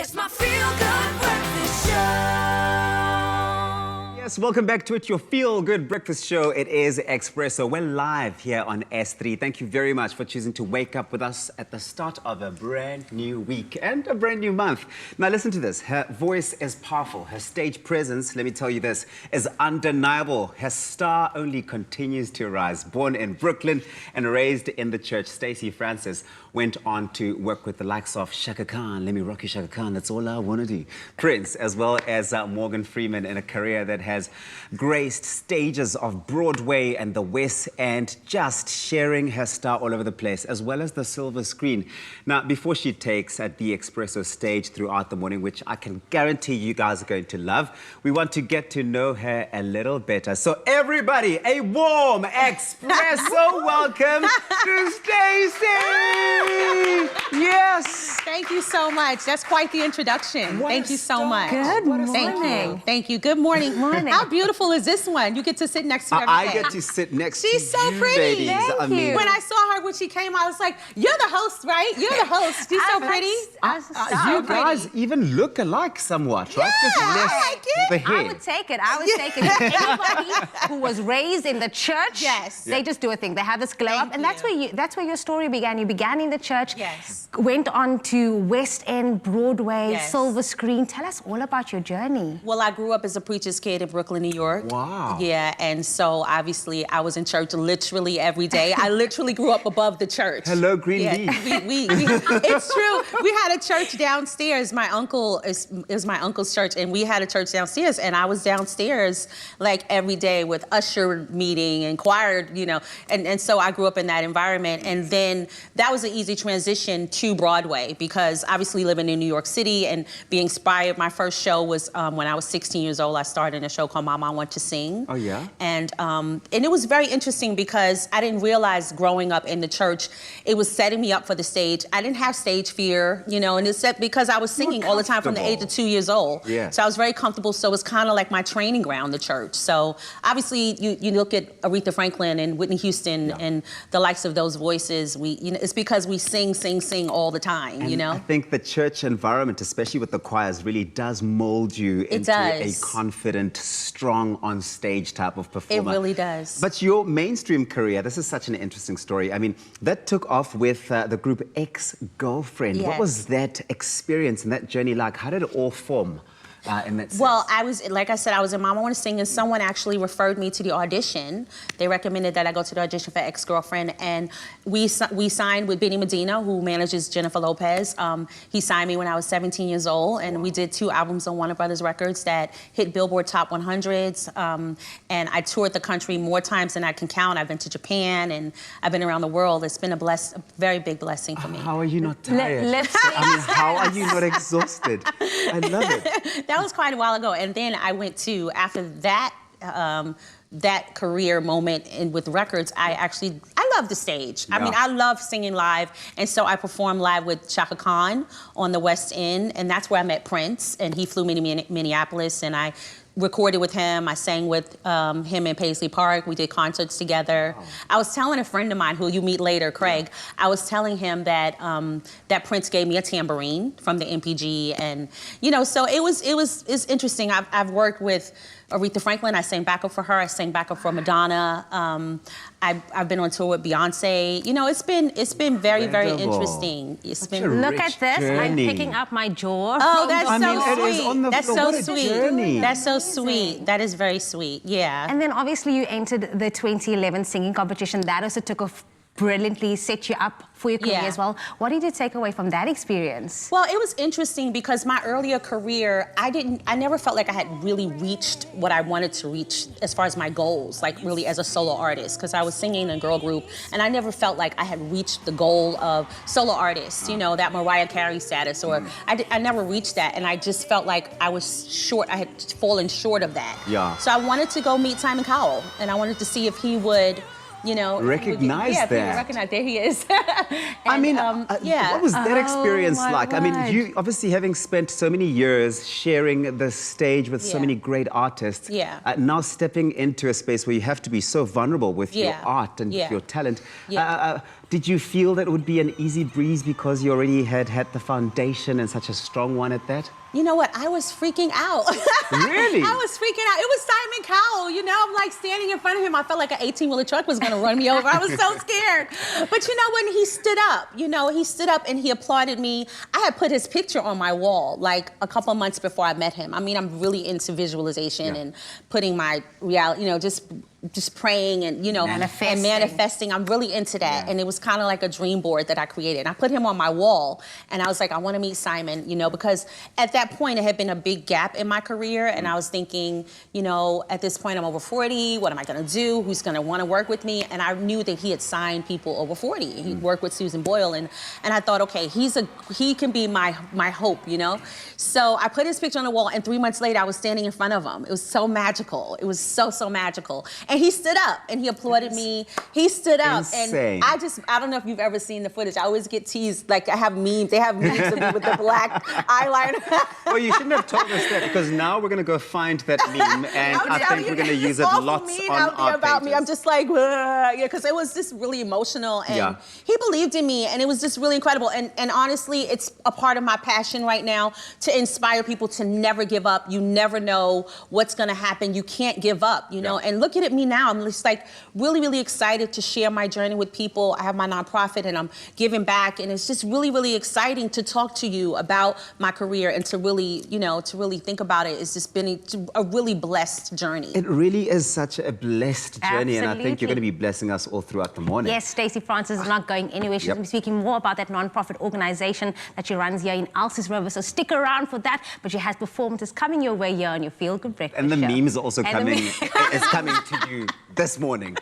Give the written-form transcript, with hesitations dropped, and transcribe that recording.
It's my feel-good breakfast show. Yes, welcome back to it, your feel-good breakfast show. It is Expresso. We're live here on S3. Thank you very much for choosing to wake up with us at the start of a brand new week and a brand new month. Now listen to this. Her voice is powerful. Her stage presence, let me tell you this, is undeniable. Her star only continues to rise. Born in Brooklyn and raised in the church, Stacy Francis went on to work with the likes of Shaka Khan. Let me rock you, Shaka Khan. That's all I want to do. Prince, as well as Morgan Freeman, in a career that has graced stages of Broadway and the West End, just sharing her star all over the place, as well as the silver screen. Now, before she takes at the Expresso stage throughout the morning, which I can guarantee you guys are going to love, we want to get to know her a little better. So everybody, a warm Expresso welcome to Stacy! Yes! Thank you so much. That's quite the introduction. Thank you so much. Good morning. Thank you. Good morning. How beautiful is this one? You get to sit next to her every day. I get to sit next to you, She's so pretty. ladies. Thank I mean, you. When I saw her when she came, I was like, "You're the host, right? You're the host. She's so pretty." you guys even look alike somewhat, right? Yeah, Just less I like it. the hair. I would take it. I would take it. Anybody who was raised in the church, Yes. they just do a thing. They have this glow up, and that's where your story began. You began in the church. Yes. Went on to West End, Broadway, Yes. silver screen. Tell us all about your journey. Well, I grew up as a preacher's kid in Brooklyn, New York. Wow. Yeah, and so obviously I was in church literally every day. I literally grew up above the church. Hello, Green Leaf. It's true. We had a church downstairs. My uncle is my uncle's church, and we had a church downstairs, and I was downstairs like every day with usher meeting and choir, you know, and so I grew up in that environment, and then that was an easy transition to Broadway because obviously living in New York City and being inspired. My first show was when I was 16 years old. I started in a show called Mama, I Want to Sing. Oh, yeah? And it was very interesting because I didn't realize growing up in the church, it was setting me up for the stage. I didn't have stage fear, you know, and it's because I was singing all the time from the age of 2 years old. Yeah. So I was very comfortable. So it was kind of like my training ground, the church. So obviously you look at Aretha Franklin and Whitney Houston and the likes of those voices. It's because we sing all the time, And you know? I think the church environment, especially with the choirs, really does mold you into a confident, strong on-stage type of performer. It really does. But your mainstream career, this is such an interesting story. I mean, that took off with the group Ex-Girlfriend. Yes. What was that experience and that journey like? How did it all form? In that sense? Well, like I said, I was in Mama I Want to Sing, and someone actually referred me to the audition. They recommended that I go to the audition for Ex-Girlfriend, and we signed with Benny Medina, who manages Jennifer Lopez. He signed me when I was 17 years old, and we did 2 albums on Warner Brothers Records that hit Billboard Top 100s, and I toured the country more times than I can count. I've been to Japan, and I've been around the world. It's been a very big blessing for me. How are you not tired? I mean, how are you not exhausted? I love it. That was quite a while ago, and then I went to, after that that career moment with records, I love the stage. Yeah. I mean, I love singing live, and so I performed live with Shaka Khan on the West End, and that's where I met Prince, and he flew me to Minneapolis, and I recorded with him. I sang with him in Paisley Park. We did concerts together. Wow. I was telling a friend of mine who you meet later, Craig, I was telling him that that Prince gave me a tambourine from the MPG, and you know, so it's interesting. I've worked with Aretha Franklin. I sang backup for her. I sang backup for Madonna. I've been on tour with Beyonce. You know, it's been very interesting. It's been. Look at this. Journey. I'm picking up my jaw. Oh, that's so sweet. That's so sweet. Journey. That's so sweet. That is very sweet. Yeah. And then obviously you entered the 2011 singing competition. That also took off brilliantly, set you up for your career as well. What did you take away from that experience? Well, it was interesting because my earlier career, I never felt like I had really reached what I wanted to reach as far as my goals, like really as a solo artist, because I was singing in a girl group, and I never felt like I had reached the goal of solo artist, you know, that Mariah Carey status, or I never reached that, and I just felt like I was short, I had fallen short of that. Yeah. So I wanted to go meet Simon Cowell, and I wanted to see if he would, you know, recognize that. Yeah, recognize. There he is. I mean, yeah. What was that experience like? word. I mean, you obviously having spent so many years sharing the stage with so many great artists. Yeah. Now stepping into a space where you have to be so vulnerable with your art and your talent. Did you feel that it would be an easy breeze because you already had the foundation and such a strong one at that? You know what? I was freaking out. Really? I was freaking out. It was Simon Cowell, you know? I'm like standing in front of him. I felt like an 18-wheeler truck was gonna run me over. I was so scared. But you know, when he stood up, he stood up and he applauded me. I had put his picture on my wall like a couple months before I met him. I mean, I'm really into visualization and putting my reality, just praying and, and manifesting. I'm really into that. Yeah. And it was kind of like a dream board that I created. And I put him on my wall and I was like, I want to meet Simon, because at that point it had been a big gap in my career. And I was thinking, at this point I'm over 40. What am I going to do? Who's going to want to work with me? And I knew that he had signed people over 40. He worked with Susan Boyle. And I thought, okay, he can be my hope, So I put his picture on the wall and 3 months later I was standing in front of him. It was so magical. It was so, so magical. And he stood up and he applauded me. He stood up. Insane. And I don't know if you've ever seen the footage. I always get teased, like I have memes. They have memes of me with the black eyeliner. Oh, you shouldn't have told us that because now we're going to go find that meme and I think we're going to use it lots on out there our about pages. me. I'm just like, because it was just really emotional and he believed in me and it was just really incredible. And honestly, it's a part of my passion right now to inspire people to never give up. You never know what's going to happen. You can't give up, And look at me now. I'm just like really, really excited to share my journey with people. I have my nonprofit and I'm giving back. And it's just really, really exciting to talk to you about my career and to really, think about it. It's just been a really blessed journey. It really is such a blessed journey. Absolutely. And I think you're going to be blessing us all throughout the morning. Yes, Stacy Francis is not going anywhere. She's going to be speaking more about that non-profit organization that she runs here in Elsis River. So stick around for that. But she has performances coming your way here on your Feel Good Breakfast And the show. memes are also coming. It's coming to you this morning.